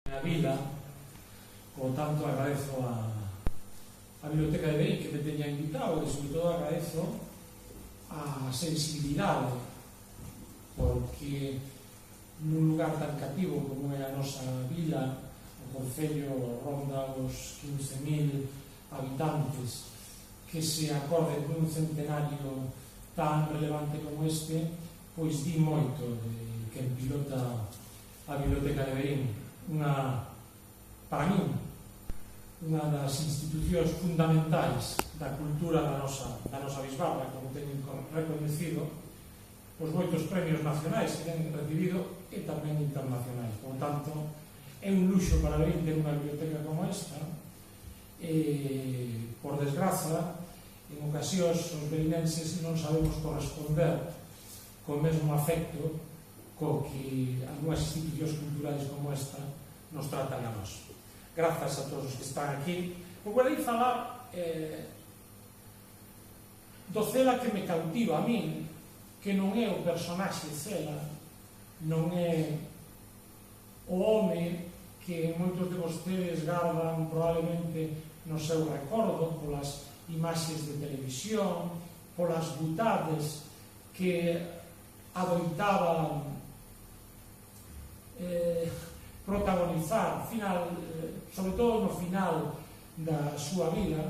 A vila, por tanto agradezo a Biblioteca de Berín que me teña invitado e sobre todo agradezo a sensibilidade, porque nun lugar tan cativo como é a nosa vila, o concello ronda os 15.000 habitantes, que se acorde dun centenario tan relevante como este, pois di moito de quen pilota a Biblioteca de Berín, para min, unha das institucións fundamentais da cultura da nosa bisbarra, como teñen reconhecido os moitos premios nacionais que ten recibido e tamén internacionais. Por tanto, é un luxo para Berín ter unha biblioteca como esta e, por desgraza, en ocasións os berinenses non sabemos corresponder co mesmo afecto co que algunhas institucións culturais como esta nos tratan a nós. Grazas a todos os que están aquí. Vou ir falar do Cela que me cautiva a min, que non é o personaxe Cela, non é o home que moitos de vostedes gardan probablemente no seu recordo polas imaxes de televisión, polas butades que adoitaba protagonizar, sobre todo no final da súa vida.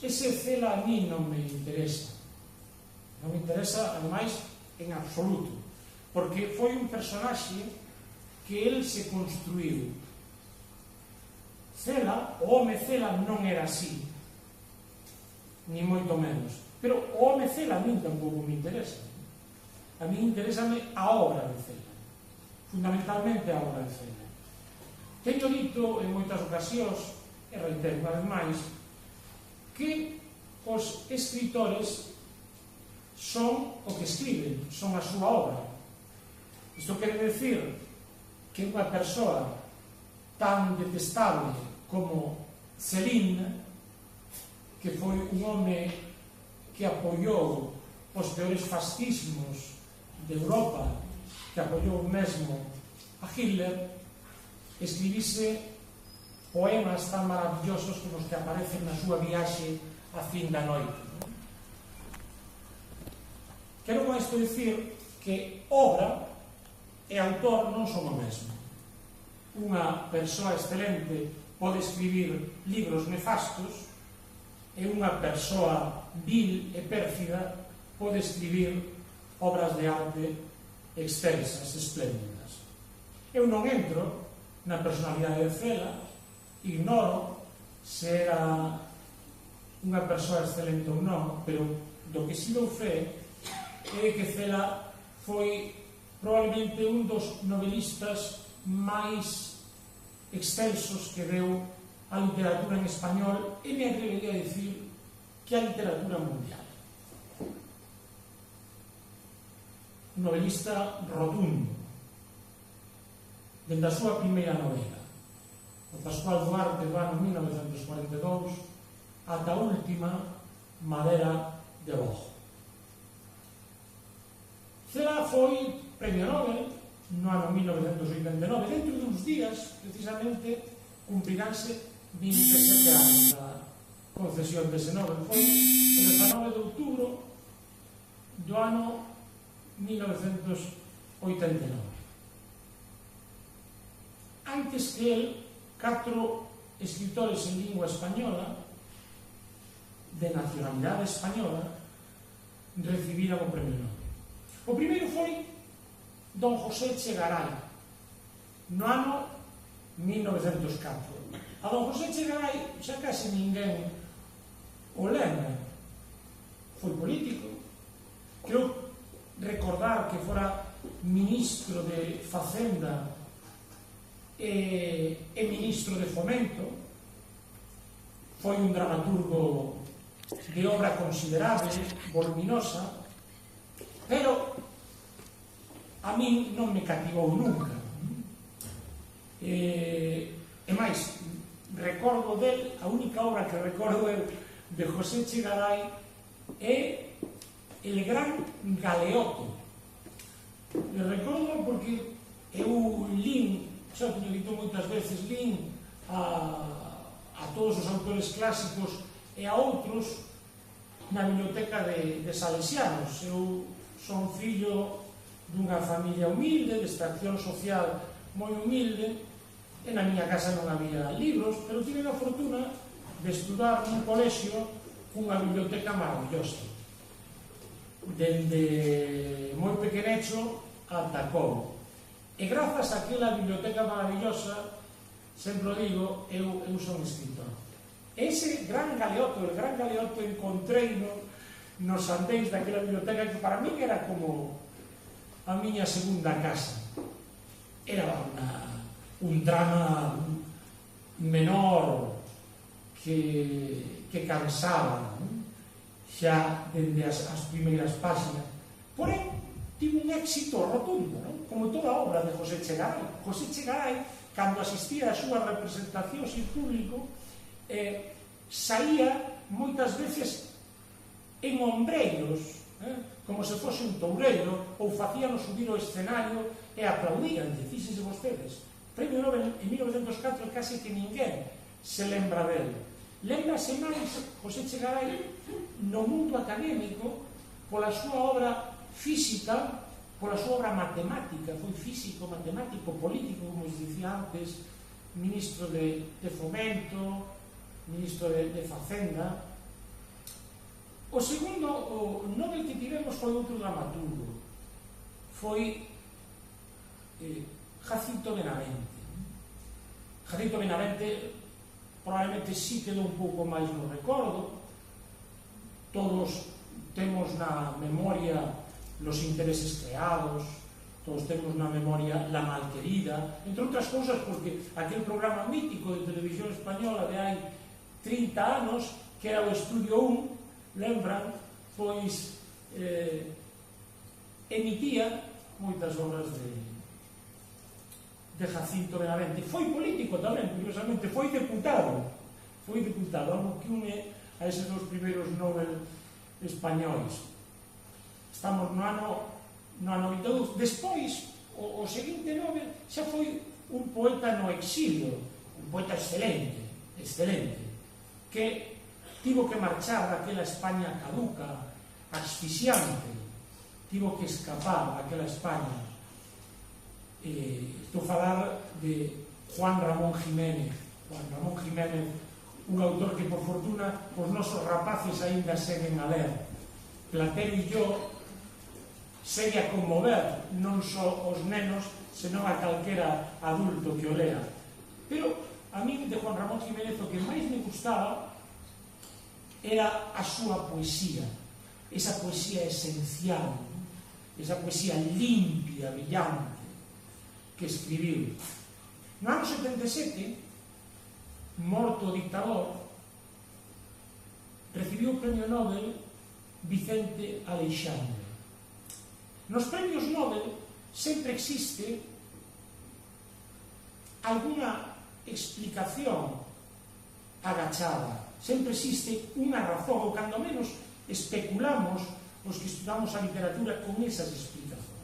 Ese Cela a mí non me interesa. Non me interesa, ademais, en absoluto, porque foi un personaxe que el se construiu. Cela, o home Cela non era así, ni moito menos, pero o home Cela a min tampouco me interesa. A mí interésame a obra de Cela, fundamentalmente a obra de Cela. Teño dito en moitas ocasións, e reitero unha vez máis, que os escritores son o que escriben, son a súa obra. Isto quere decir que unha persoa tan detestable como Céline, que foi un home que apoiou os peores fascismos de Europa, que apoiou mesmo a Hitler, escribise poemas tan maravillosos como os que aparecen na súa viaxe a fin da noite. Quero con isto dicir que obra e autor non son o mesmo. Unha persoa excelente pode escribir libros nefastos e unha persoa vil e pérfida pode escribir obras de arte extensas, espléndidas. Eu non entro na personalidade de Cela, ignoro se era unha persoa excelente ou non, pero do que si dou fe é que Cela foi probablemente un dos novelistas máis extensos que deu a literatura en español e me atrevería a dicir que a literatura mundial. Un novelista rotundo, dende a súa primeira novela, o Pascual Duarte do ano 1942, ata a última, Madera de Bojo. Cela foi premio Nobel no ano 1989. Dentro duns días, precisamente, cumpriránse 27 anos da concesión dese Nobel. Foi o 19 de outubro do ano 1989. Antes que el, 4 escritores en lingua española, de nacionalidade española, recibiran o premio Nobel. O primeiro foi don José Chegaray, no ano 1904. A don José Chegaray xa case ninguén o lembra. Foi político, creo recordar que fora ministro de Facenda e ministro de Fomento. Foi un dramaturgo de obra considerable, voluminosa, pero a min non me cativou nunca. E máis, recordo del, a única obra que recordo eu de José Chegaray é El Gran Galeoto. Le recordo porque eu lín xa teño dito moitas veces, lín a todos os autores clásicos e a outros na biblioteca de Salesianos. Eu son fillo dunha familia humilde, de extracción social moi humilde, e na miña casa non había libros, pero tive a fortuna de estudar nun colexio cunha biblioteca maravillosa. Dende moi pequenecho ata como. E grazas a aquela biblioteca maravillosa, sempre digo, eu son escritor. Ese gran galeoto, el gran galeoto encontrei nos andéns daquela biblioteca que para mí era como a miña segunda casa. Era un drama menor que cansaba, xa dende as primeiras páxinas. Porén, tivo un éxito rotundo, como toda a obra de José Chegaray. José Chegaray, cando asistía ás súas representacións en público, saía moitas veces en ombreiros, como se fose un toureiro, ou facíanos subir ao escenario e aplaudían, fíxense vostedes. Premio Nobel en 1904, case que ninguén se lembra dele. Lembrase máis José Chegaray no mundo académico pola súa obra física, pola súa obra matemática. Foi físico, matemático, político, como os dicía antes, ministro de Fomento, ministro de Facenda. O segundo Nobel que tivemos foi outro dramaturgo, foi Jacinto Benavente. Jacinto Benavente probablemente sí quedou un pouco máis no recordo. Todos temos na memoria Los intereses creados, todos temos na memoria La malquerida, entre outras cousas porque aquel programa mítico de televisión española de hai 30 anos, que era o Estudio 1, lembran, pois emitía moitas obras de Jacinto Benavente. Foi político tamén, curiosamente, foi deputado, algo que une a eses dos primeiros Nobel españois. Estamos no ano 22. Despois, o seguinte Nobel xa foi un poeta no exilio, un poeta excelente, que tivo que marchar daquela España caduca, asfixiante, tivo que escapar daquela España. Estou a falar de Juan Ramón Jiménez, un autor que por fortuna os nosos rapaces aínda seguen a ler. Platero e yo segue a conmover non só os nenos, senón a calquera adulto que o lea. Pero a mí de Juan Ramón Jiménez o que máis me gustaba era a súa poesía, esa poesía esencial, esa poesía limpia, brillante que escribiu. No ano 77, morto o dictador, recibiu o premio Nobel Vicente Aleixandre. Nos premios Nobel sempre existe alguna explicación agachada, sempre existe unha razón, ou cando menos especulamos os que estudamos a literatura con esas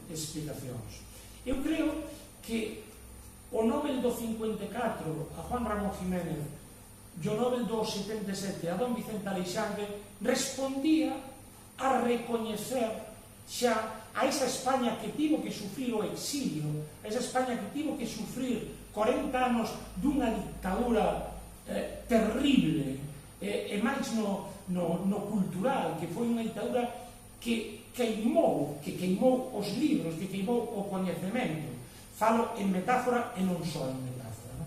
explicacións. Eu creo que o Nobel do 54 a Juan Ramón Jiménez e o Nobel do 77 a don Vicente Aleixandre respondía a recoñecer xa a esa España que tivo que sufrir o exilio, a esa España que tivo que sufrir 40 anos dunha dictadura terrible, e máis no cultural, que foi unha dictadura que queimou os libros, que queimou o coñecemento. Falo en metáfora e non só en metáfora.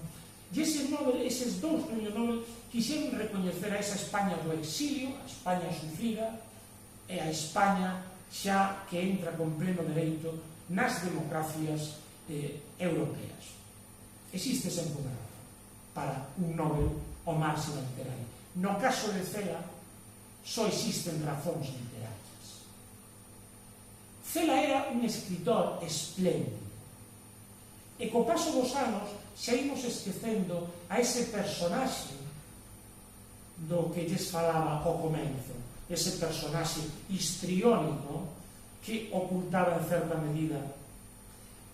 E eses dous premios Nobel quixeron recoñecer a esa España do exilio, a España sufrida, e a España xa que entra con pleno dereito nas democracias europeas. Existe sempre unha razón para un Nobel o máximo literario. No caso de Cela, só existen razóns literarias. Cela era un escritor espléndido. E co paso dos anos xa imos esquecendo a ese personaxe do que lles falaba ao comenzo, ese personaxe histriónico que ocultaba en certa medida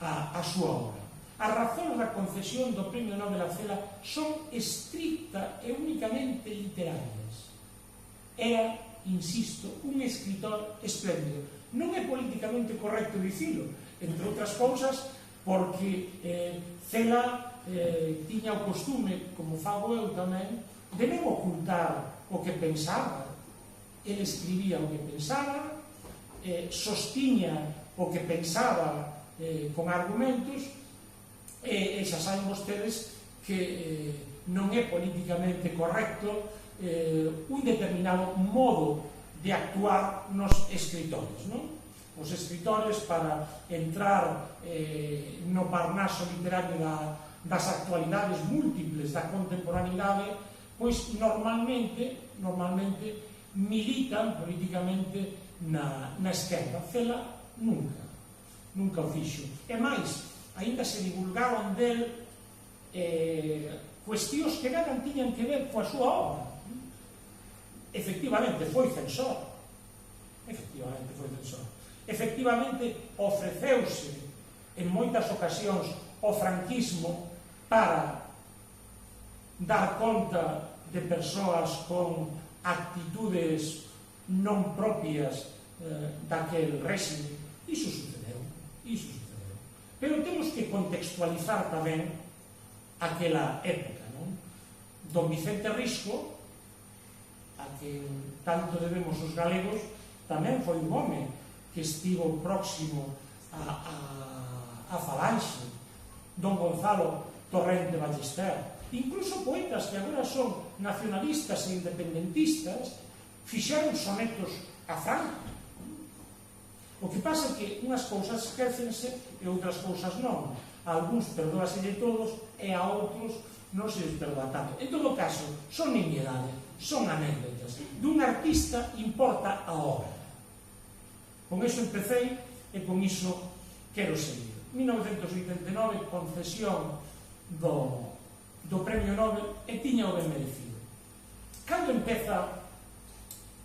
a súa obra. As razóns da concesión do Premio Nobel a Cela son estricta e únicamente literarias. Era, insisto, un escritor espléndido. Non é políticamente correcto dicilo, entre outras cousas, porque Cela tiña o costume, como fago eu tamén, de non ocultar o que pensaba. Ele escribía o que pensaba, sostiña o que pensaba con argumentos, e xa saben vostedes que non é políticamente correcto un determinado modo de actuar nos escritores, non? Os escritores, para entrar no parnaso literario das actualidades múltiples da contemporaneidade, pois normalmente militan políticamente na esquerda. Cela nunca o fixo. E máis, aínda se divulgaron del cuestións que nada tiñan que ver coa súa obra. Efectivamente foi censor. Efectivamente ofreceuse en moitas ocasións o franquismo para dar conta de persoas con actitudes non propias daquel réxime. Iso sucedeu. Pero temos que contextualizar tamén aquela época, non? Don Vicente Risco, a que tanto debemos os galegos, tamén foi un home que estivo próximo a Falanxe. Don Gonzalo Torrente Ballester, incluso poetas que agora son nacionalistas e independentistas, fixeron sonetos a Franco. O que pasa é que unhas cousas esquécense e outras cousas non. A algúns perdóase de todos e a outros non se les perdoa tanto. En todo caso, son nimiedades, son anécdotas. Dun artista importa a obra. Con iso empecé e con iso quero seguir. 1989, concesión do Premio Nobel, e tiña o ben merecido. Cando empeza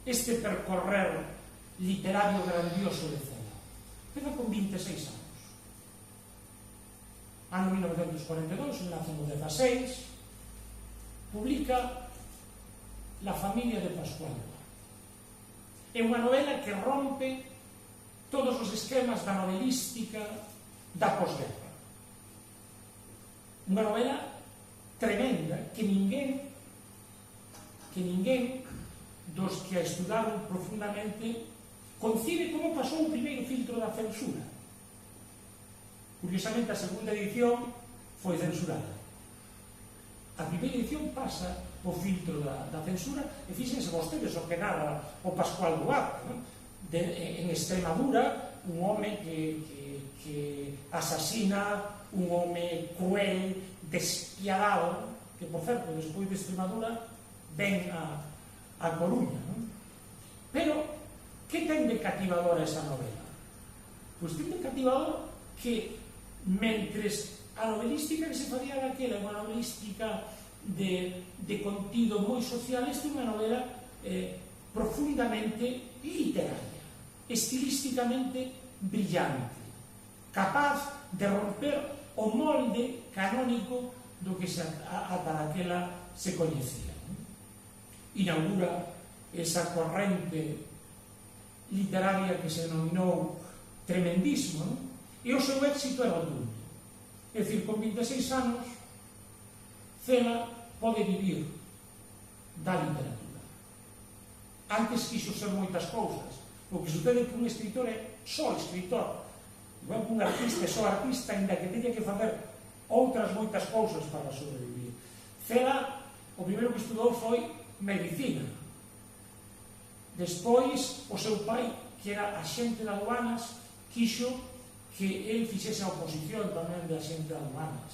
este percorrer literario grandioso de Cela? Empeza con 26 anos. Ano 1942, nace no 16, publica La familia de Pascual. É unha novela que rompe todos os esquemas da novelística da posguerra. Unha novela tremenda que ninguén dos que a estudaron profundamente concibe como pasou o primeiro filtro da censura. Curiosamente, a segunda edición foi censurada. A primeira edición pasa o filtro da censura, e fíxense vostedes o que narra o Pascual Duarte, non? En Extremadura, un home que asasina, un home cruel, despiadado, que, por certo, despois de Extremadura ven a Coruña, non? Pero que ten de cativador esa novela? Pois ten de cativador que, mentres a novelística que se facía daquela, unha novelística de contido moi social, esta é unha novela profundamente literaria, estilísticamente brillante, capaz de romper o molde canónico do que ata daquela se coñecía. Inaugura esa corrente literaria que se denominou tremendismo, non? E o seu éxito é rotundo. É dicir, con 26 anos, Cela pode vivir da literatura. Antes quixo ser moitas cousas. O que sucede é que un escritor é só escritor. Igual que un artista é só artista, ainda que teña que facer outras moitas cousas para sobrevivir. Cela, o primeiro que estudou foi medicina. Despois, o seu pai, que era axente de aduanas, quixo que el fixese a oposición tamén de axente de aduanas.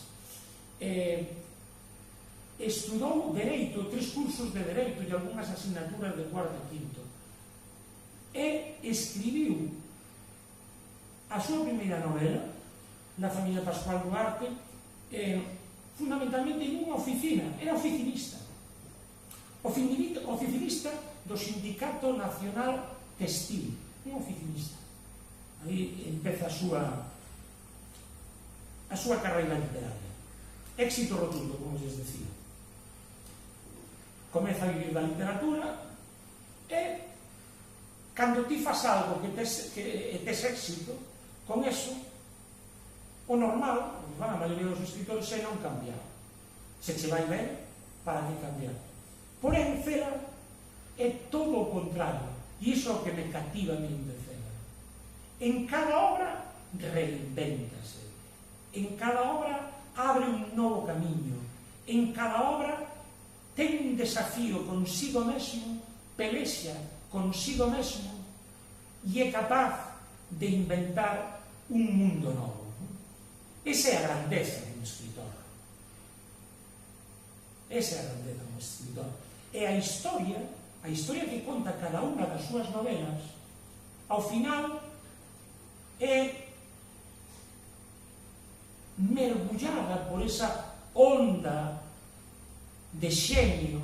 Estudou Dereito, 3 cursos de Dereito e algunhas asignaturas de cuarto e quinto. E escribiu a súa primeira novela, La familia de Pascual Duarte, fundamentalmente en unha oficina. Era oficinista. Oficinista do Sindicato Nacional Textil. Un oficinista. Aí empeza a súa a súa carreira literaria. Éxito rotundo, como lles decía. Comeza a vivir da literatura e cando ti fas algo que tes éxito, con eso, o normal, a maioría dos escritores, é non cambiar. Se che vai ben, para que cambiar. Porén, Cela é todo o contrario, e iso é o que me cativa a min de Cela. En cada obra reinvéntase, en cada obra abre un novo camiño, en cada obra ten un desafío consigo mesmo, pelexa consigo mesmo e é capaz de inventar un mundo novo. Esa é a grandeza dun escritor. Esa é a grandeza dun escritor. E a historia que conta cada unha das súas novelas, ao final é mergullada por esa onda de xenio,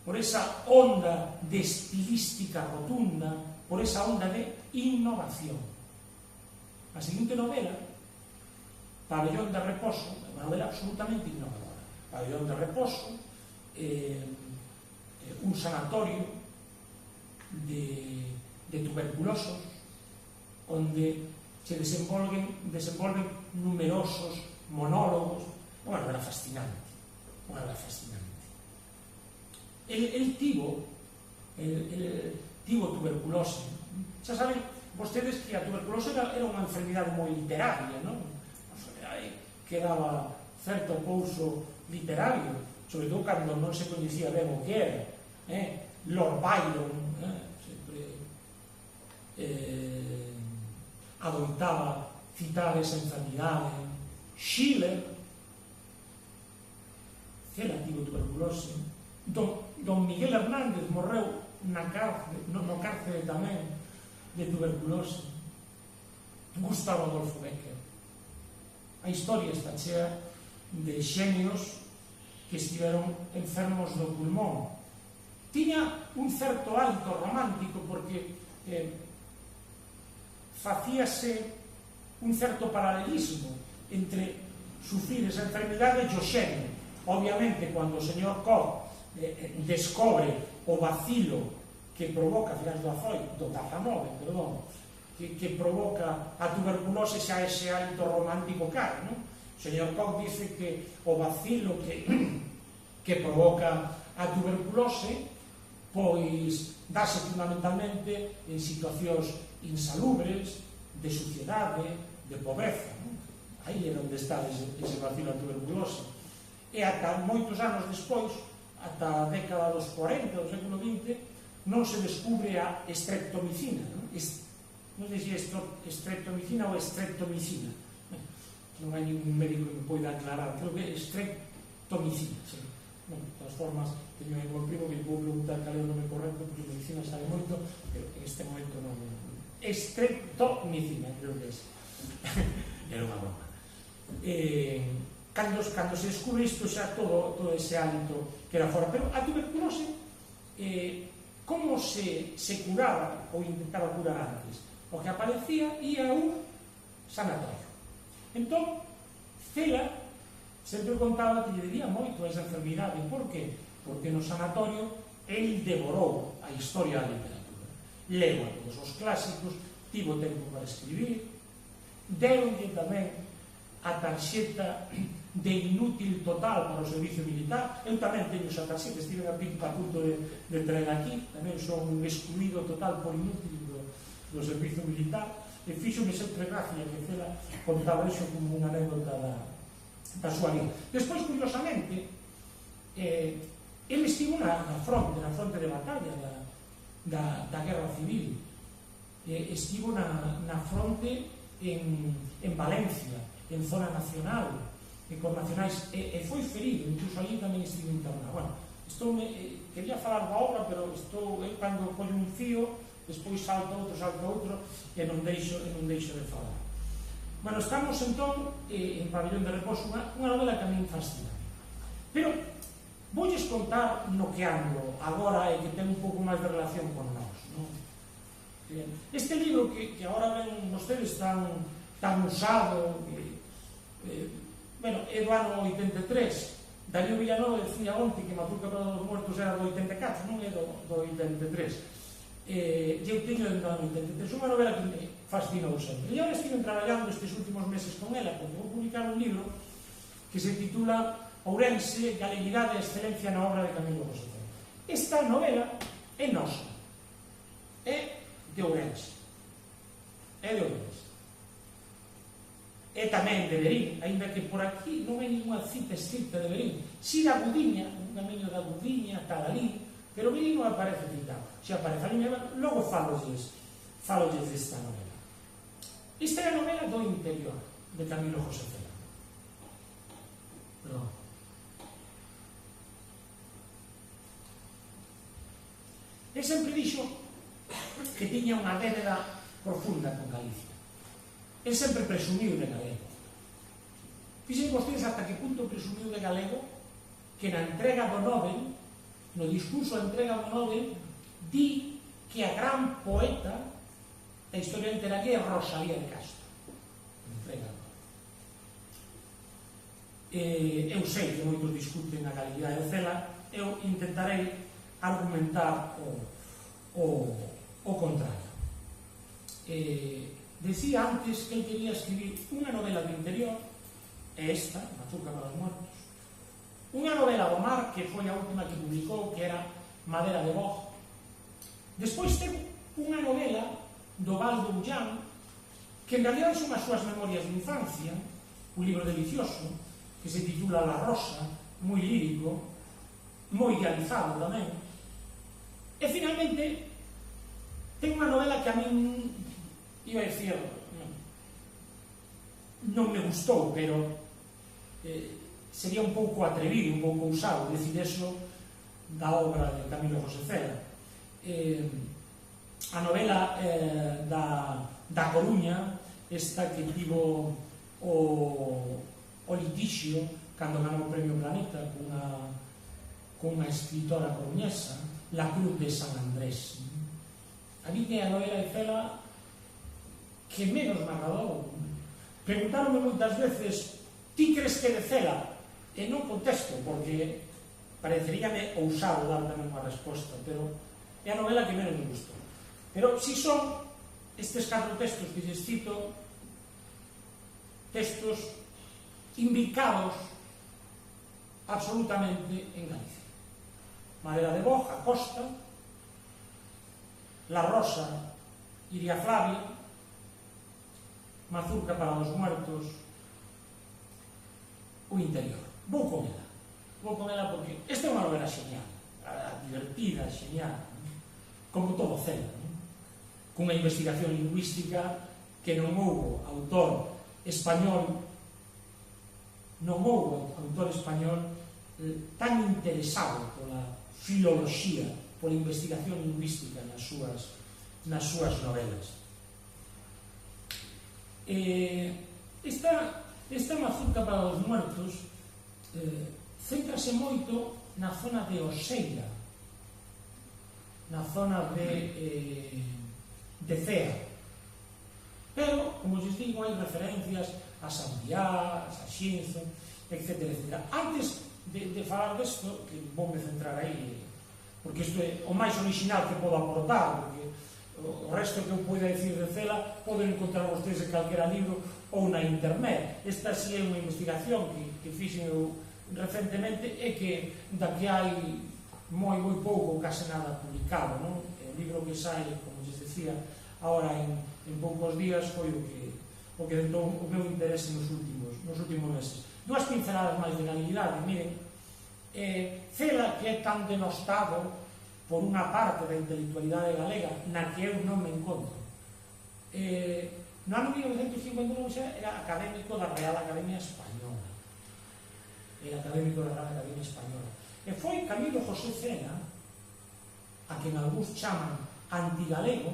por esa onda de estilística rotunda, por esa onda de innovación. A seguinte novela, Pabellón de Reposo, é unha novela absolutamente innovadora. Pabellón de Reposo, un sanatorio de tuberculosos onde se desenvolven numerosos monólogos. Unha novela fascinante. El tivo tuberculose. Xa saben vostedes que a tuberculose era unha enfermidade moi literaria, non? Quedaba certo pouso literario, sobre todo cando non se coñecía ben o que era. Lord Byron sempre adoitaba citar esa enfermidade. Schiller, Cela tivo tuberculose. Don Miguel Hernández morreu no cárcere tamén de tuberculose. Gustavo Adolfo Bécquer. A historia está chea de xenios que estiveron enfermos do pulmón. Tiña un certo hálito romántico porque facíase un certo paralelismo entre sufrir esa enfermidade e o xenio. Obviamente, cando o señor Koch descobre o vacilo que provoca, finais do 19, perdón, que provoca a tuberculose, xa ese hálito romántico cae, non? O señor Koch dice que o vacilo que provoca a tuberculose pois dase fundamentalmente en situacións insalubres, de suciedade, de pobreza, non? Aí é onde está ese vacilo a tuberculose. E ata moitos anos despois, ata a década dos 40 do século XX, non se descubre a streptomicina, non sei se é streptomicina ou streptomicina, non hai ningún médico que me poida aclarar, creo que é streptomicina. De todas formas, teño aí un primo que vou preguntar cal é o nome correcto, porque medicina sabe moito, pero en este momento non. Streptomicina, creo que é. Era unha broma. Cando se descubre isto, xa todo ese hálito que era fora. Pero a tuberculose, como se curaba ou intentaba curar antes? O que aparecía ia a un sanatorio. Entón, Cela sempre contaba que lle debía moito a esa enfermidade. Por que? Porque no sanatorio el devorou a historia da literatura. Leu a todos os clásicos, tivo tempo para escribir, deronlle tamén a tarxeta de inútil total para o servicio militar. Eu tamén teño esa tarxeta, estive a punto de traer aquí, tamén son un excluído total por inútil do servicio militar, e fíxome sempre gracia que Cela contaba iso como unha anécdota da súa vida. Despois, curiosamente, ele estivo na fronte de batalla da Guerra Civil. Estivo na fronte en Valencia, en zona nacional, con nacionais, e foi ferido, incluso ali tamén estivo internado. Bueno, quería falar da obra, pero cando collo un fío, despois salta outro, e non deixo de falar. Bueno, estamos entón en Pabellón de Reposo, unha novela que a min fascina. Pero voulles contar no que ando agora e que ten un pouco máis de relación con nós. Este libro que agora ven vostedes tan usado, bueno, é do ano 83. Darío Villanova decía onte que Mazurca para os Muertos era do 84, non é do 83. Eu teño do ano 83, unha novela que me fascinou sempre. E agora estive traballando estes últimos meses con ela, porque vou publicar un libro que se titula Ourense, Galeguidade e Excelencia na obra de Camilo José Cela. Esta novela é nosa, é de Ourense, é de Ourense. É tamén de Verín, ainda que por aquí non hai ninguna cita escrita de Verín. Si da Gudiña, un camiño da Gudiña, tal ali, pero Verín non aparece citado. Se aparece ali, logo falolles desta novela. Esta é a novela do interior de Camilo José Cela. Perdón. Ele sempre dixo que tiña unha débeda profunda con Galicia. Ele sempre presumiu de galego. Fixen vostedes ata que punto presumiu de galego, que na entrega do Nobel, no discurso da entrega do Nobel, di que a gran poeta da historia literaria é Rosalía de Castro. Entrega do Nobel. Eu sei que moitos discuten a galeguidade de Cela, eu intentarei argumentar o contrario. Decía antes que él quería escribir unha novela do interior, e esta, Mazurca para os Muertos, unha novela do mar, que foi a última que publicou, que era Madera de Boj. Despois ten unha novela do Val do Ullán, que en realidad son as súas memorias de infancia, un libro delicioso, que se titula La Rosa, moi lírico, moi idealizado tamén. E finalmente ten unha novela que a min, iba a dicir, non me gustou, pero sería un pouco atrevido, un pouco usado decir eso da obra de Camilo José Cela. A novela da Coruña, esta que tivo o litixio cando ganou o Premio Planeta cunha escritora coruñesa, La Cruz de San Andrés. A mí é a novela de Cela que menos me agradou. Preguntaronme moitas veces: ti crees que de Cela? E non contesto, porque pareceríame ousado dar tamén unha resposta, pero é a novela que menos me gustou. Pero si son estes 4 textos que lles cito, textos imbricados absolutamente en Galicia. Madera de Boj, a Costa, La Rosa, Iria Flavia, Mazurca para os Muertos, o interior. Vou con ela porque esta é unha novela xeñal, divertida, xeñal, como todo Cela, cunha investigación lingüística que non houbo autor español tan interesado pola filoloxía, pola investigación lingüística nas súas novelas. Esta Mazurca para os Muertos céntrase moito na zona de Oseira, na zona de Cea, pero, como vos digo, hai referencias a Santiago, a Xinzo, etc. Antes de falar desto, que vou me centrar aí, porque isto é o máis original que podo aportar, porque o resto que eu poida dicir de Cela poden encontrar vostedes en calquera libro ou na internet. Esta si é unha investigación que fixen eu recentemente e que da que hai moi pouco, case nada publicado, non? O libro que sai, como lles decía, agora en poucos días foi o que dentou o meu interese nos últimos meses. Dúas pinceladas máis de galeguidade. Miren, Cela, que é tan denostado por unha parte da intelectualidade galega na que eu non me encontro, no ano 1959 era académico da Real Academia Española, e foi Camilo José Cela, a quen algúns chaman antigalego,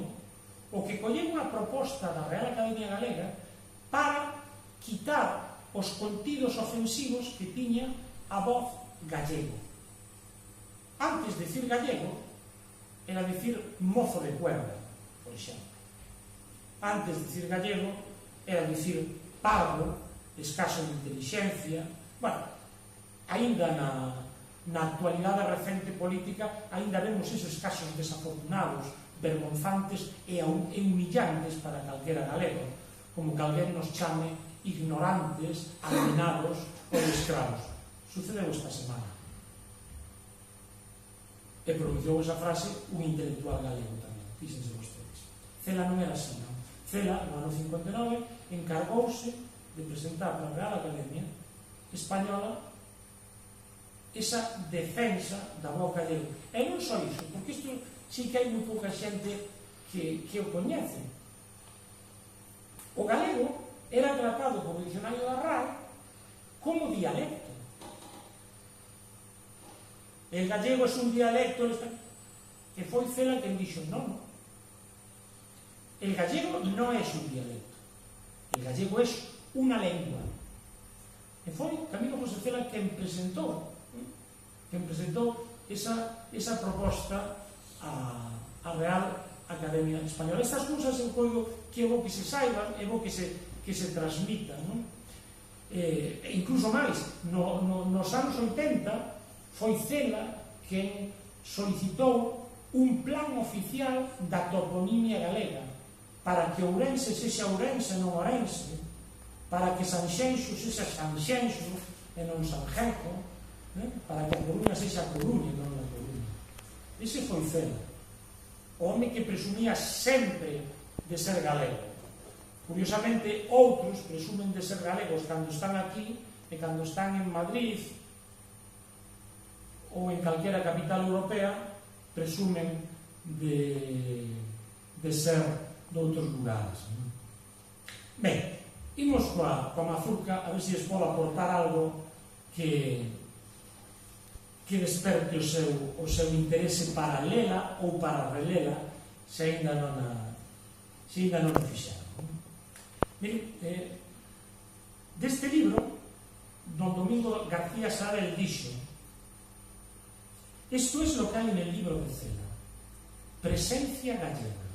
o que colleu unha proposta da Real Academia Galega para quitar os contidos ofensivos que tiña a voz gallego. Antes de decir gallego era decir mozo de cuerda, por exemplo. Antes de decir gallego era decir pardo, escaso de inteligencia. Bueno, aínda na actualidade recente política aínda vemos esos casos desafortunados, vergonzantes e humillantes para calquera galego, como que alguén nos chame ignorantes, alienados ou escravos. Sucedeu esta semana. E pronunciou esa frase un intelectual galego tamén, fíxense vostedes. Cela non era así, non? Cela, no ano 59, encargouse de presentar para a Real Academia Española esa defensa da voz galego. E non só iso, porque isto sí que hai moi pouca xente que o coñece. O galego era tratado por o dicionario da RAE como dialecto. El gallego é un dialecto, que foi Cela quen dixo, non. El gallego non é un dialecto. El gallego é unha lengua. E foi Camilo José Cela quen presentou esa proposta a Real Academia Española. Estas cousas eu coido que é bo que se saiban, é bo que se transmitan, non? E incluso máis, nos anos 80 foi Cela quen solicitou un plan oficial da toponimia galega para que Ourense sexa Ourense e non Orense, para que Sanxenxo sexa Sanxenxo e non Sanjenjo, para que a Coruña sexa a Coruña e non a Coruña. Ese foi Cela, o home que presumía sempre de ser galego. Curiosamente, outros presumen de ser galegos cando están aquí e cando están en Madrid ou en calquera capital europea presumen de ser de outros lugares. Ben, imos coa Mazurca a ver se es pode aportar algo que desperte o seu interese para lela ou para relela se ainda non o fixeron. Miren, deste libro don Domingo García Sabel dixo: esto es lo que hay en el libro de Cela: presencia gallega,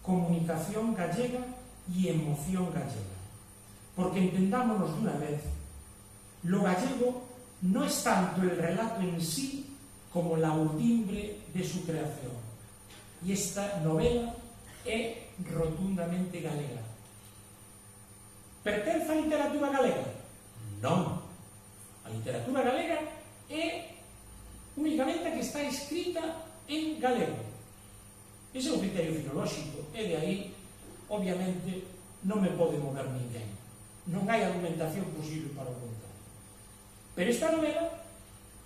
comunicación gallega y emoción gallega. Porque entendámonos de una vez, lo gallego no es tanto el relato en sí como la urdimbre de su creación. Y esta novela é rotundamente galega. Pertence á literatura galega? Non. A literatura galega é únicamente a que está escrita en galego. Ese é un criterio filolóxico, e de aí, obviamente, non me pode mover ninguén. Non hai argumentación posible para o contrario. Pero esta novela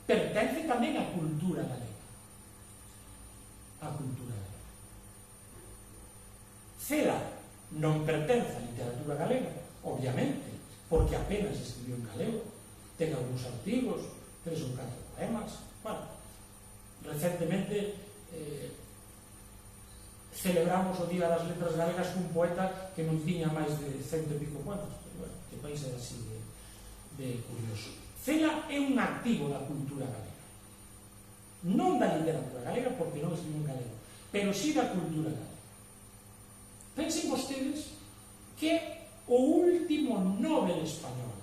pertence tamén á cultura galega. A cultura galega. Cela non pertence á literatura galega, obviamente, porque apenas escribiu en galego. Ten algúns artigos, 3 ou 4 poemas. Bueno, recentemente celebramos o Día das Letras Galegas cun poeta que non tiña máis de 100 e pico poemas. Pero, bueno, que país era así de curioso. Cela é un activo da cultura galega. Non da literatura galega, porque non escribiu en galego, pero sí da cultura galega. Pensen vostedes que o último Nobel español,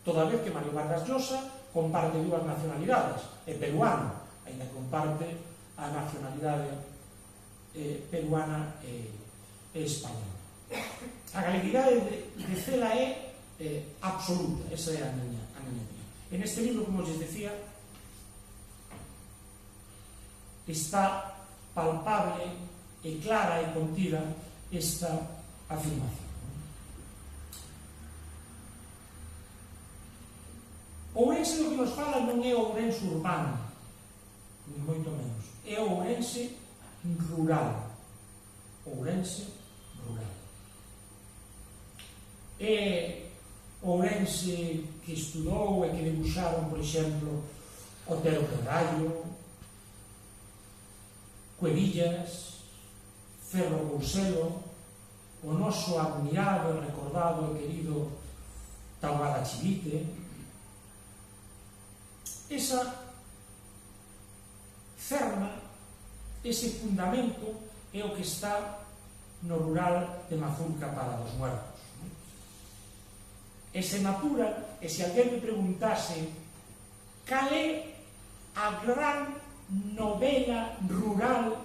toda vez que Mario Vargas Llosa comparte 2 nacionalidades, é peruano, ainda comparte a nacionalidade peruana e española. A galeguidade de Cela é absoluta, esa é a miña opinión. En este libro, como les decía, está palpable e clara e contida esta afirmación. Ourense do que nos fala non é o Ourense urbano, ni moito menos, é o Ourense rural. Ourense rural. É Ourense que estudou e que debuxaron, por exemplo, Otero Carrallo, Cuevillas, Ferro Couselo, o noso admirado, recordado e querido Taboada Chivite. Esa cerna, ese fundamento é o que está no rural de Mazurca para dos Muertos. e se me apura, e se alguén me preguntase cal é a gran novela rural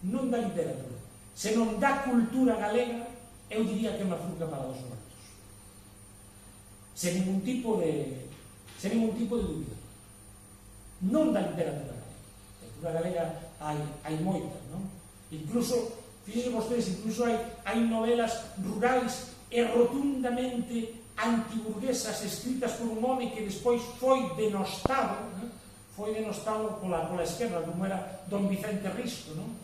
non da literatura, senón da cultura galega, eu diría que Mazurca para os Muertos, sen ningún tipo de dúbida. Non da literatura galega. A literatura galega hai moita, non? Incluso, fíjense vostedes, incluso hai novelas rurais e rotundamente antiburguesas escritas por un home que despois foi denostado, pola esquerda, como era Don Vicente Risco, non?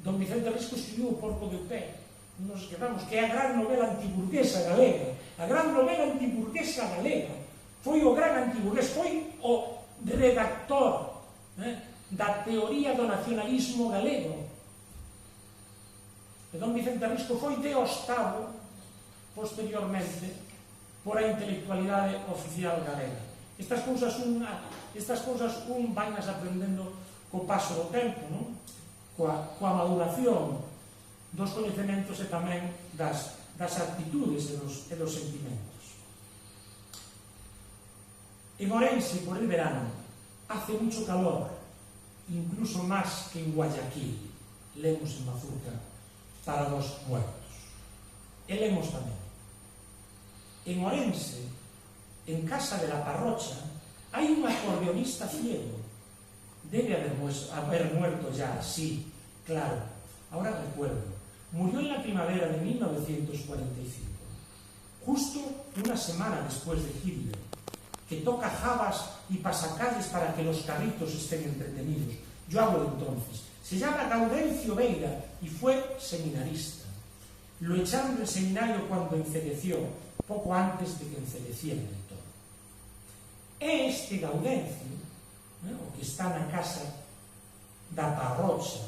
Don Vicente Risco escribiu O porco de pé, nos quedamos, que é a gran novela antiburguesa galega, a gran novela antiburguesa galega, foi o gran antiburgués, foi o redactor da teoría do nacionalismo galego. E Don Vicente Risco foi deostado posteriormente por a intelectualidade oficial galega. Estas cousas un vainas aprendendo co paso do tempo, non? Coa maduración dos coñecementos e tamén das actitudes e dos sentimentos. En Orense, por el verano, hace mucho calor, incluso más que en Guayaquil. Lemos en Mazurca para los Muertos. E lemos tamén. En Orense, en casa de la parrocha, hai un acordeonista ciego. Debe haber muerto ya, sí, claro. Ahora recuerdo. Murió en la primavera de 1945, justo una semana después de Hitler, que toca jabas y pasacalles para que los carritos estén entretenidos. Yo hablo de entonces. Se llama Gaudencio Beira y fue seminarista. Lo echaron del seminario cuando encedeció, poco antes de que encedeciera del todo. Este Gaudencio, o que está na casa da parrocha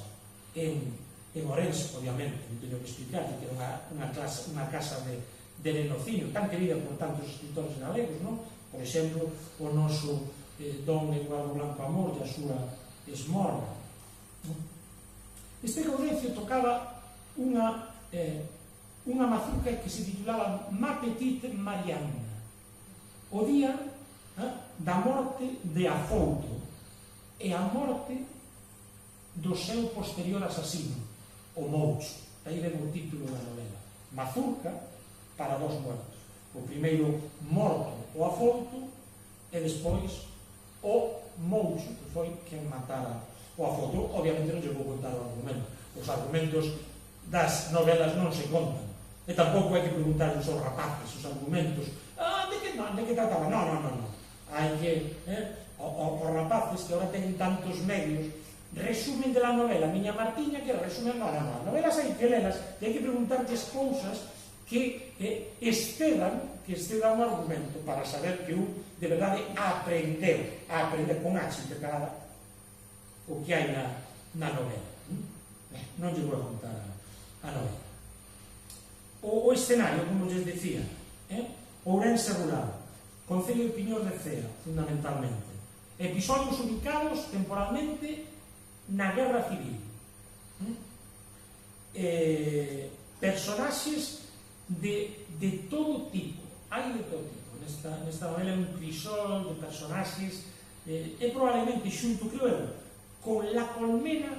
en Orense, obviamente, non teño que explicar que era unha casa de Lenocino, tan querida por tantos escritores galegos, non? Por exemplo, o noso Don Eduardo Blanco Amor e a súa esmorga. Este Gaudencio tocaba unha mazurca que se titulaba Ma Petite Marianna, o día da morte de Afouto e a morte do seu posterior asasino, o Moucho. Aí ven o título da novela, Mazurca para dos Muertos. O primeiro morto o Afouto e despois o Moucho, que foi quen matara o Afouto. Obviamente non lle vou contar o argumento. Os argumentos das novelas non se contan. E tampouco hai que preguntar aos rapaces os argumentos. De que trataba? Non. Hai que... Os rapaces que ahora teñen tantos medios resumen de la novela, miña Martiña, que resumen, non, novelas hai que lelas, e hai que preguntartes cousas que excedan o argumento para saber que un de verdade aprender con H intercalada o que hai na novela. Non lle vou contar a novela. O escenario, como lles decía, Ourense rural, Concello de Piñor de Cea, fundamentalmente. Episodios ubicados temporalmente na Guerra Civil. Personaxes de todo tipo. Hai de todo tipo. Nesta novela é un crisol de personaxes e probablemente xunto, creo eu, con La Colmena,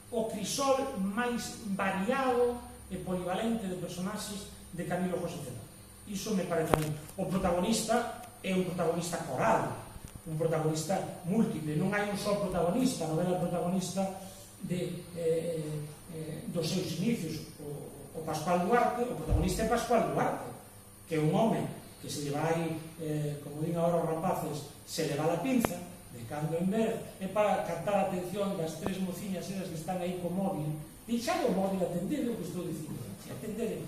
o crisol máis variado e polivalente de personaxes de Camilo José Cela. Iso me parece a mí. O protagonista é un protagonista coral, un protagonista múltiple, non hai un só protagonista. A novela protagonista dos seus inicios, o Pascual Duarte, o protagonista é Pascual Duarte, que é un home que se lleva aí, como din agora os rapaces, se leva a pinza de cando en vez, é para captar a atención das tres mociñas esas que están aí co móvil. Deixade o móvil, atendede o que estou dicindo, atendede,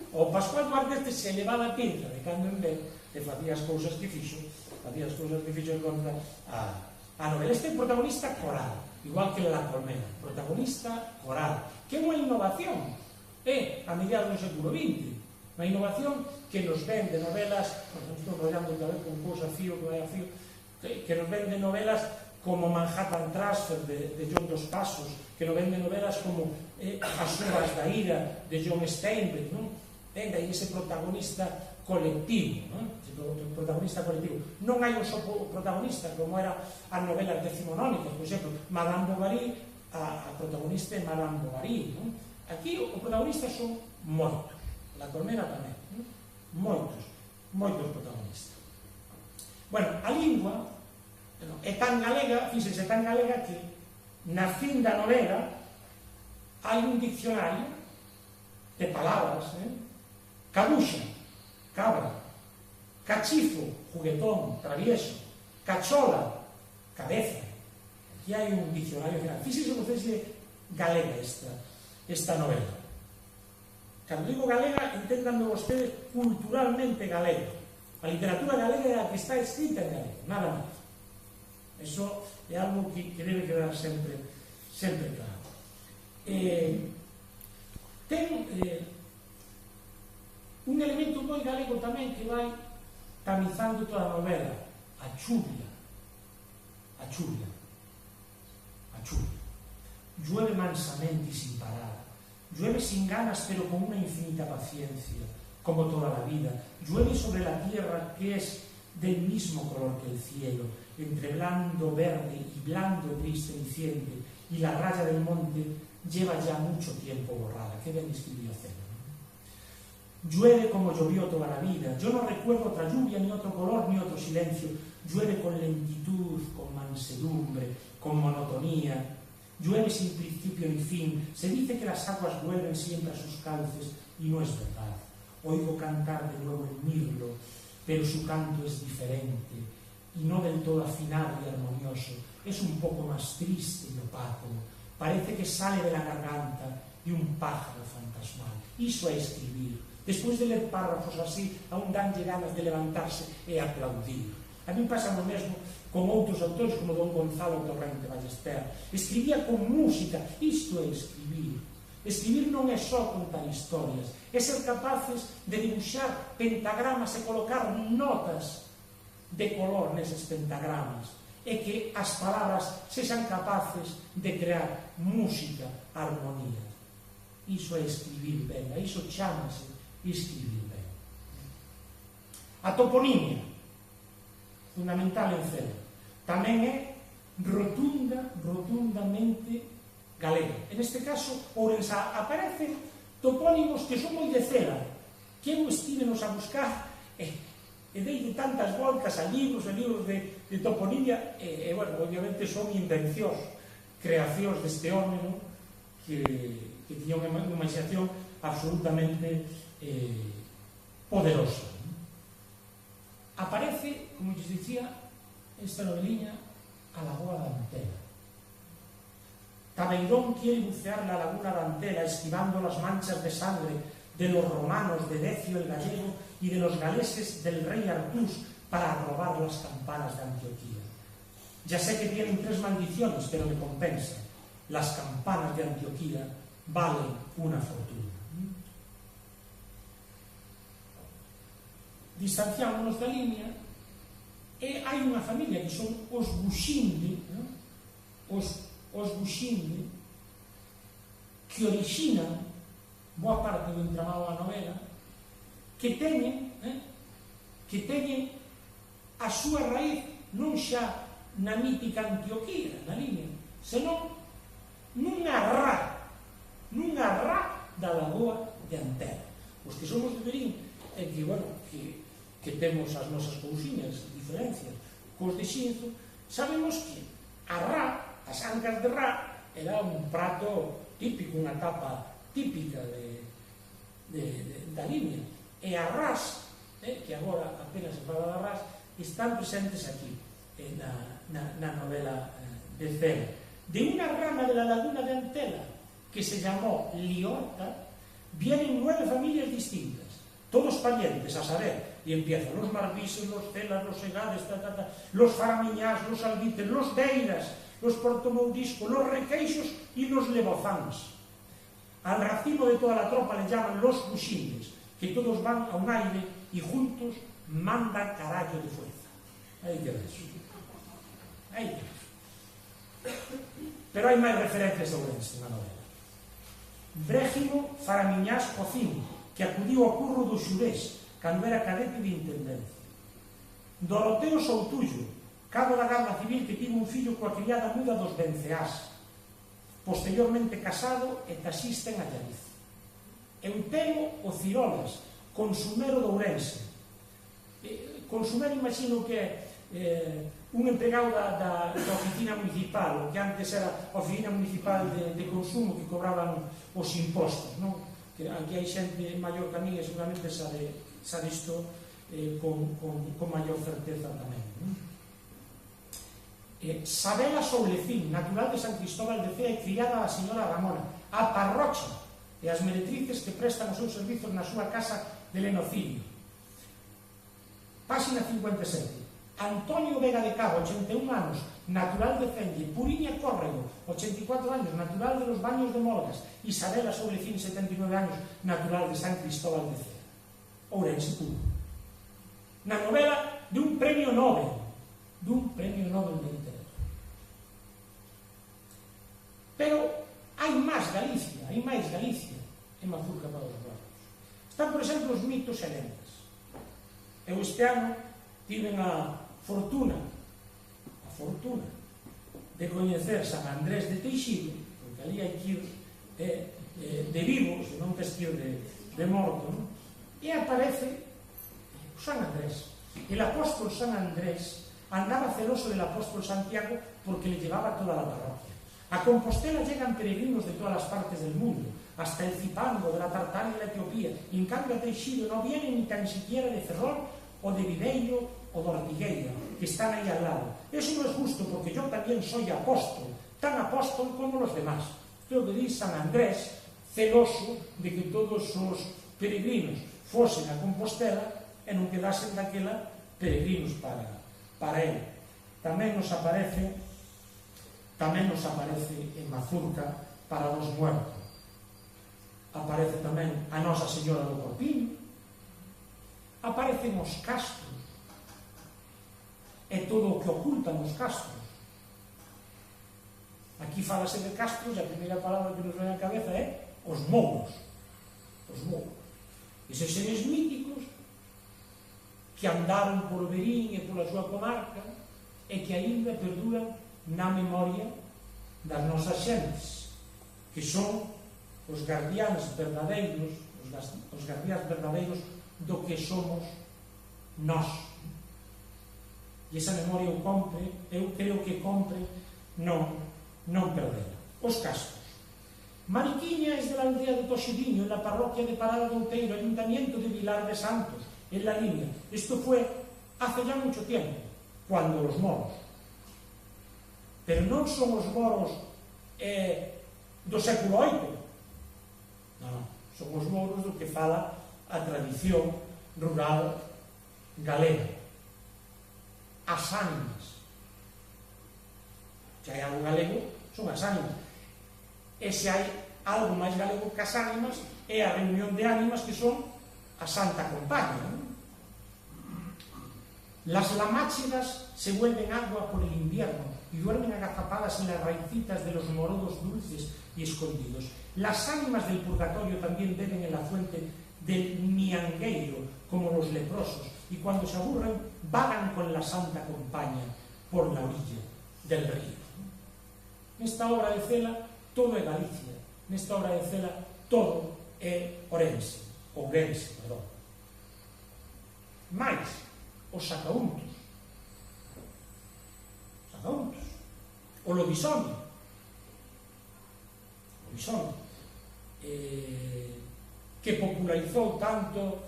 o Pascual Duarte se levaba a pinza de cando en vez e facía as cousas que fixo en contra a novela. Este protagonista coral, igual que La Colmena, protagonista coral, que é unha innovación a mediados do século XX, unha innovación que nos ven de novelas, estou rollando outra vez con cousa fío que vai a fío, que nos ven de novelas como Manhattan Transfer de John Dos Passos, que non vende novelas como As uvas da ira de John Steinbeck, non? Aí ese protagonista colectivo, non? Protagonista colectivo. Non hai un só protagonista, como era as novelas decimonónicas, por exemplo, Madame Bovary, a protagonista é Madame Bovary, non? Aquí o protagonista son moitos, La Colmena tamén, non? moitos protagonistas. Bueno, a lingua é tan galega, fíxense, tan galega que na fin da novela hai un diccionario de palabras, cabuxa, cabra, cachifo, juguetón, travieso, cachola, cabeza. Aquí hai un diccionario final. Fíxense vostedes de galega esta novela. Cando digo galega, enténdanme vostedes culturalmente galega. A literatura galega é a que está escrita en galego, nada máis. Eso é algo que debe quedar sempre claro. Ten un elemento moi galego tamén que vai tamizando toda a novela, a chuvia. Llueve mansamente y sin parar, llueve sin ganas pero con una infinita paciencia, como toda la vida. Llueve sobre la tierra que es del mismo color que el cielo, entre blando verde y blando gris ceniciente, y la raya del monte lleva ya mucho tiempo borrada. Qué bien escribió Celo, ¿no? Llueve como llovió toda la vida. Yo no recuerdo otra lluvia, ni otro color, ni otro silencio. Llueve con lentitud, con mansedumbre, con monotonía. Llueve sin principio ni fin. Se dice que las aguas vuelven siempre a sus cauces, y no es verdad. Oigo cantar de nuevo el mirlo, pero su canto es diferente, y no del todo afinado y armonioso. Es un poco más triste y opaco. Parece que sale de la garganta de un pájaro fantasmal. Iso é escribir. Despois de ler párrafos así, aún danlle ganas de levantarse e aplaudir. A mí pasa o mesmo con outros autores como Don Gonzalo Torrente Ballester. Escribía con música. Isto é escribir. Escribir non é só contar historias, é ser capaces de dibuixar pentagramas e colocar notas de color neses pentagramas, e que as palabras sexan capaces de crear música, armonía. Iso é escribir ben, a iso chámase escribir ben. A toponimia, fundamental en Celo, tamén é rotundamente galega. En este caso, Ourensá, aparecen topónimos que son moi de Cela, que eu estívenos a buscar e dei de tantas voltas a libros de toponimia, e, bueno, obviamente son invencións, creacións deste home, ¿no? que tiña unha imaginación absolutamente poderosa, ¿no? Aparece, como lles dicía, esta noveliña, A Lagoa da Antela. Tabeirón quiere bucear la laguna de Antela, esquivando las manchas de sangre de los romanos, de Decio el gallego y de los galeses del rey Artús para robar las campanas de Antioquía. Ya sé que tienen 3 maldiciones, pero me compensa. Las campanas de Antioquía valen una fortuna. Distanciámonos da línea e hai unha familia que son os Buxinde, ¿no? os Buxinde, que orixinan boa parte do entramado da novela, que teñen a súa raíz non xa na mítica Antioquía, na línea, senón nunha rá da Lagoa de Antela. Os que somos de Verín, que, bueno, que temos as nosas cousiñas, diferencias, cos de Xinzo, sabemos que a rá, as ancas de rá, era un prato típico, unha tapa típica da línea. E a ras, que agora apenas se fala da ras, están presentes aquí, na novela de Celo. De una rama de la laguna de Antela, que se llamó Liorta, vienen 9 familias distintas, todos parientes, a saber, y empiezan los Marvises, los Celas, los Segades, los Faramiñás, los Albites, los Deiras, los Portomourisco, los Requeixos y los Lebozáns. Al racimo de toda la tropa le llaman los Buxindes, que todos van a un aire y juntos mandan carallo de fuerza. Ahí queda eso. Ahí queda eso. Pero hai máis referencias de Ourense na novela. Bréjimo Faramiñás Cocín, que acudiu ao curro do Xurés cando era cadete de intendencia. Doroteo Soutullo, cabo da Garda Civil, que tivo un fillo coa criada muda dos Venceás, posteriormente casado e taxista en Allariz. Eutemo Ocirolas, consumero de Ourense. Consumero, imagino que é un empregado da oficina municipal, que antes era a oficina municipal de consumo, que cobraban os impostos, non? Que aquí hai xente maior que a mí e seguramente sabe isto con maior certeza tamén, non? Sabela Soulecín, natural de San Cristóbal de Cea e criada da señora Ramona, a parrocha e as meretrices que prestan os seus servizos na súa casa de Lenocidio. Páxina 57. Antonio Vega de Cabo, 81 anos, natural de Celle. Puriña Córrego, 84 anos, natural de los Baños de Molgas. Isabela Soulecín, 79 anos, natural de San Cristóbal de Cea. Ourense puro. Na novela de un premio Nobel de literatura. Pero hai máis Galicia en Mazurca para os barcos. Están, por exemplo, os mitos e lendas. Eu este ano tiven a fortuna de coñecer San Andrés de Teixido, porque ali hai que ir de vivo, se non tes que ir de morto, non? E aparece o San Andrés. El apóstol San Andrés andaba celoso del apóstol Santiago porque le llevaba toda la parroquia. A Compostela llegan peregrinos de todas las partes del mundo, hasta el Cipango, de la Tartaria y de la Etiopía, y en cambio a Teixido no vienen ni tan siquiera de Ferrol o de Videiro o de Ortigueira, que están ahí al lado. Eso no es justo, porque yo también soy apóstol, tan apóstol como los demás. Creo que dice San Andrés, celoso de que todos os peregrinos fosen a Compostela e non quedasen daquela peregrinos para él. Tamén nos aparece en Mazurca para os muertos. Aparece tamén a Nosa Señora do Corpiño, aparecen os castros e todo o que ocultan os castros. Aquí falase de castros e a primeira palabra que nos ven á cabeza é os mouros. Os mouros. Eses seres míticos que andaron por Verín e pola súa comarca e que aínda perduran na memoria das nosas xentes, que son os guardiáns verdadeiros, os guardiáns verdadeiros do que somos nós. E esa memoria eu creo que compre non perdela. Os castros. Mariquiña es de la aldea de Toxidiño, en la parroquia de Parada de Outeiro, ayuntamiento de Vilar de Santos, en la línea. Esto fue hace ya mucho tiempo, cuando los moros. Pero non son os moros do século VIII. Non, son os moros do que fala a tradición rural galega. As ánimas. Se hai algo galego, son as ánimas. E se hai algo máis galego que as ánimas, é a reunión de ánimas que son a Santa Compaña, ¿no? Las lamáchidas se vuelven agua por el invierno y duermen agazapadas en las raicitas de los morodos dulces y escondidos. Las ánimas del purgatorio también beben en la fuente del Miangueiro, como los leprosos, y cuando se aburren, vagan con la Santa Compaña por la orilla del río. Nesta obra de Cela, todo é Galicia. Nesta obra de Cela, todo é Ourense. Mais, os sacauntos, o lobisomio, que popularizou tanto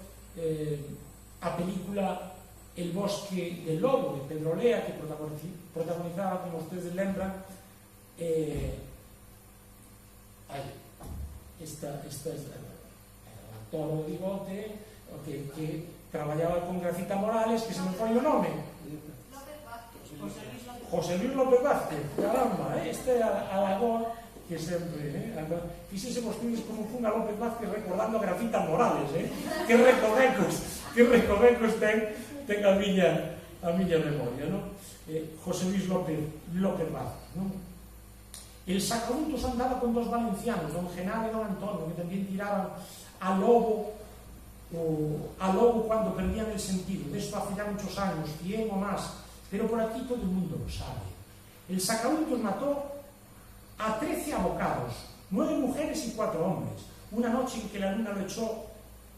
a película El bosque del lobo de Pedro Lea, que protagonizaba, como ustedes lembran, esta o toro de bigote que traballaba con Gracita Morales, que se me foi o nome, José Luis López Vázquez. Caramba, este é a lagoa que sempre fixese vostedes como fun a López Vázquez recordando a Gracita Morales, que recovecos ten a miña memoria, non? José Luis López Vázquez, non? El Sacramentos andaba con dos valencianos, don Genaro e don Antonio, que también tiraban al lobo cuando perdían el sentido. De esto hace ya muchos años, 100 o más, pero por aquí todo el mundo lo sabe. El Sacramentos mató a 13 abocados, 9 mujeres y 4 hombres. Una noche en que la luna lo echó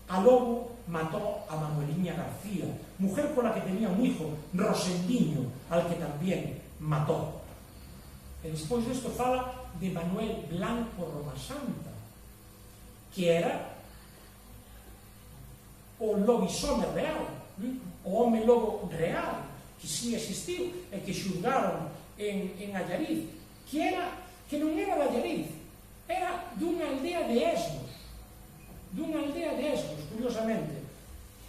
al lobo, mató a Manueliña García, mujer con la que tenía un hijo, Rosendiño, al que también mató. E despois desto fala de Manuel Blanco Romasanta, que era o lobisome real, o home lobo real, que si existiu e que xulgaron en Allariz, que non era de Allariz, era dunha aldea de Esmos, curiosamente.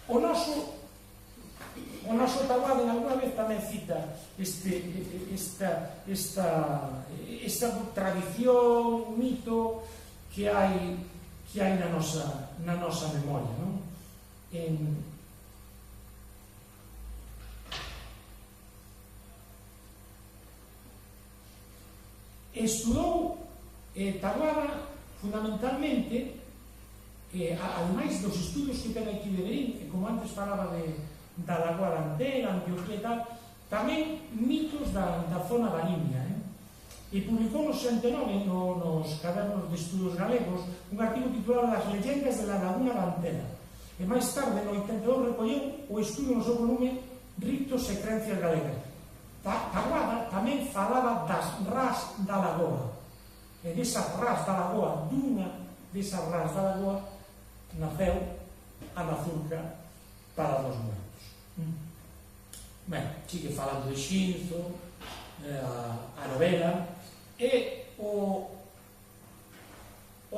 O noso Taboada alguna vez tamén cita esta tradición, mito que hai na nosa memoria, non? Estudou Taboada fundamentalmente, ademais dos estudos que ten aquí de Verín, que como antes falaba da Lagoa de Antela, Antioquía e tal, tamén mitos da zona da Limia, e publicou no 69 nos cadernos de estudos galegos un artigo titulado Las leyendas de la Laguna de Antela, e máis tarde no 82 recolleu o estudo no seu volume Ritos e Crencias Galegas. Taboada tamén falaba das ras da lagoa, e desas ras da lagoa, dunha desas ras da lagoa naceu a mazurca para dos muertos. Ben, sigue falando de Xinzo, a novela, e o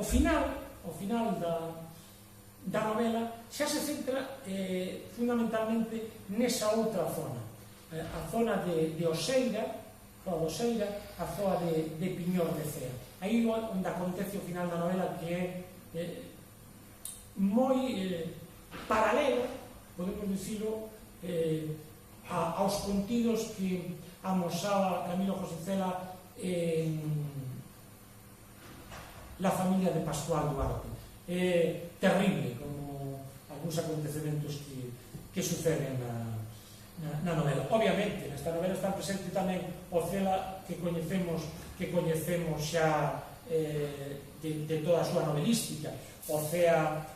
final da novela xa se centra fundamentalmente nesa outra zona, a zona de Oseira, a zona de Piñor de Cea. Aí onde acontece o final da novela, que é moi paralelo, podemos dicilo, aos contidos que amosaba Camilo José Cela en La familia de Pascual Duarte. É terrible como algúns acontecementos que suceden na novela. Obviamente, nesta novela está presente tamén o Cela que coñecemos xa de toda a súa novelística, o Cela,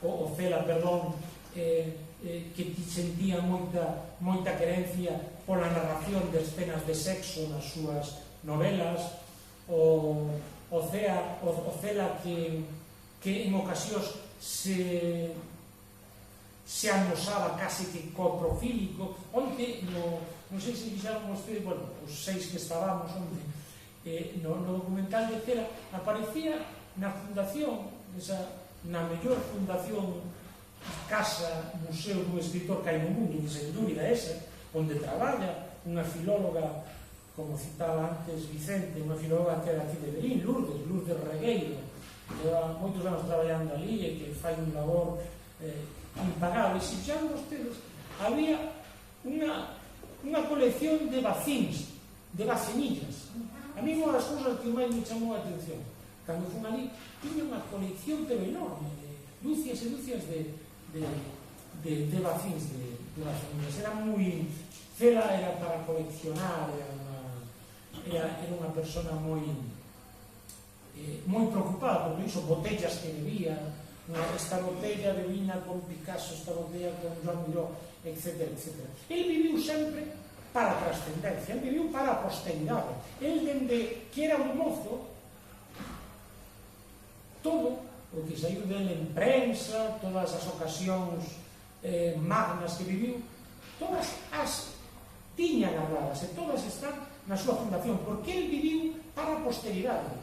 que sentía moita querencia pola narración de escenas de sexo nas súas novelas, o Cela que en ocasións se amosaba case que coprofílico. Onte, non sei se fixaron vostedes, bueno, os 6 que estábamos onte, no documental de Cela aparecía na fundación, na mellor fundación, casa, museo dun escritor que hai no mundo, sen dúbida esa, onde traballa unha filóloga, como citaba antes Vicente, unha filóloga que era aquí de Verín, Lourdes Regueiro, que leva moitos anos traballando ali e que fai un labor impagable. E se fixaron vostedes, había unha colección de vacíns, de vacinillas. A mí unha das cousas que máis me chamou a atención cando fun ali, tiña unha colección pero enorme, de dúcias e dúcias de vacíns, de vacinillas. Era moi... Cela era para coleccionar, era unha persona moi preocupada, porque iso, botellas que bebía, esta botella de vina con Picasso, esta botella con Joan Miró, etc. El viviu sempre para a trascendencia, el viviu para a posteridade. El, dende que era un mozo, todo o que saiu dele en prensa, todas as ocasións magnas que viviu, todas as tiña narradas e todas están na súa fundación, porque el viviu para a posteridade.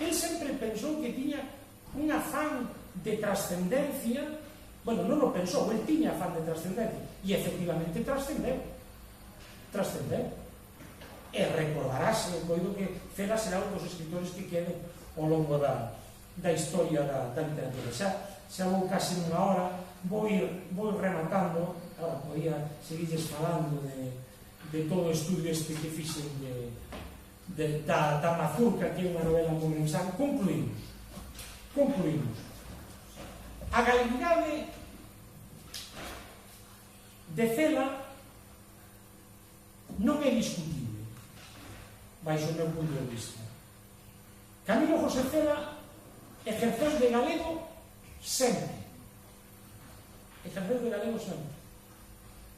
El sempre pensou que tiña un afán de trascendencia. Bueno, non o pensou, el tiña afán de trascendencia, e efectivamente trascendeu. E recordarase, coido que Cela será un dos escritores que queden ao longo da historia da literatura. Xa vou casi nunha hora, vou rematando. Agora podía seguirles falando de todo o estudio este que fixen da Mazurca, que é unha novela comensal. Concluímos. A galeguidade de Cela non é discutible baixo o meu punto de vista. Camilo José Cela ejerceu de galego sempre.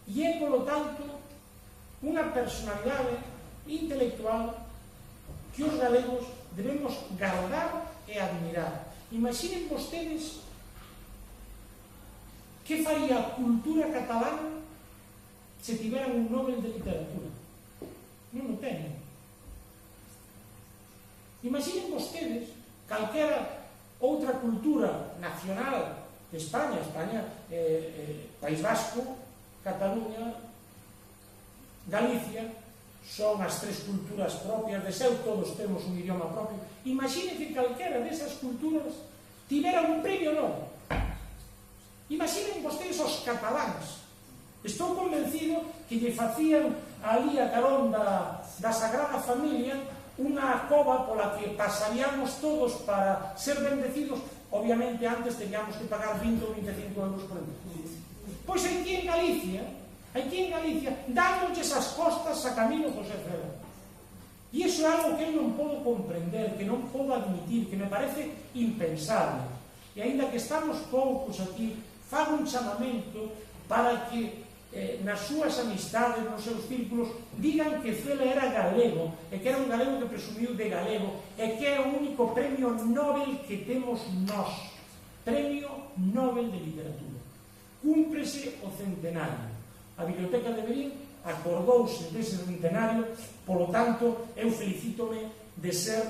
E é, polo tanto, unha personalidade intelectual que os galegos debemos guardar e admirar. Imaginen vostedes que faría a cultura catalana se tiveran un Nobel de literatura. Non o teñen. Imaginen vostedes calquera outra cultura nacional de España, País Vasco, Cataluña, Galicia, son as tres culturas propias de seu, todos temos un idioma propio. Imaginen que calquera desas culturas tiveran un premio Nobel. Imaginen vostedes os cataláns. Estou convencido que lle facían ali a carón da Sagrada Familia unha cova pola que pasaríamos todos para ser bendecidos. Obviamente antes teníamos que pagar 20 ou 25 euros por ano. Pois aquí en Galicia dándolle as costas a Camilo José Cela. E iso é algo que eu non podo comprender, que non podo admitir, que me parece impensable. E aínda que estamos poucos aquí, fago un chamamento para que nas súas amistades, nos seus círculos, digan que Cela era galego, e que era un galego que presumiu de galego, e que é o único premio Nobel que temos nós. Premio Nobel de Literatura. Cúmprese o centenario. A Biblioteca de Verín acordouse dese centenario, polo tanto, eu felicítome de ser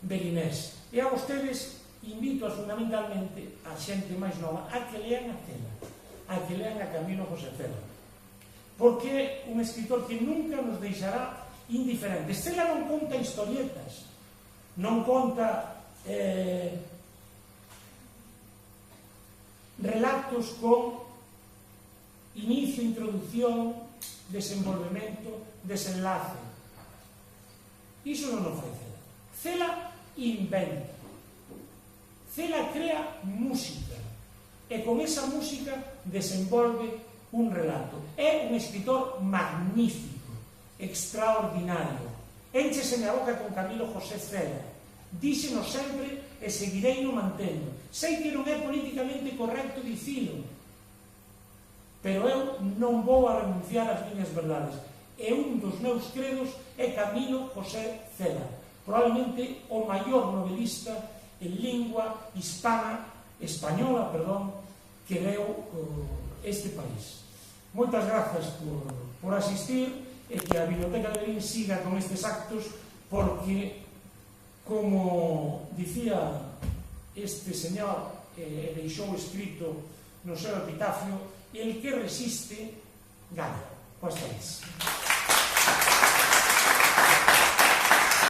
verinés. E a vostedes invito fundamentalmente a xente máis nova a que lean a Cela, a que lean a Camilo José Cela, porque é un escritor que nunca nos deixará indiferentes. Cela non conta historietas, non conta relatos con inicio, introducción, desenvolvemento, desenlace. Iso non o fai Cela. Cela inventa. Cela crea música e con esa música desenvolve un relato. É un escritor magnífico, extraordinario. Éncheseme a boca con Camilo José Cela. Díxeno sempre e seguirei no mantendo. Sei que non é políticamente correcto dicilo, pero eu non vou a renunciar ás miñas verdades. E un dos meus credos é Camilo José Cela, probablemente o maior novelista en lingua española, que deu este país. Moitas grazas por asistir e que a Biblioteca de Verín siga con estes actos, porque, como dicía este señor, deixou escrito no seu epitafio, el que resiste gana. Pois é isso.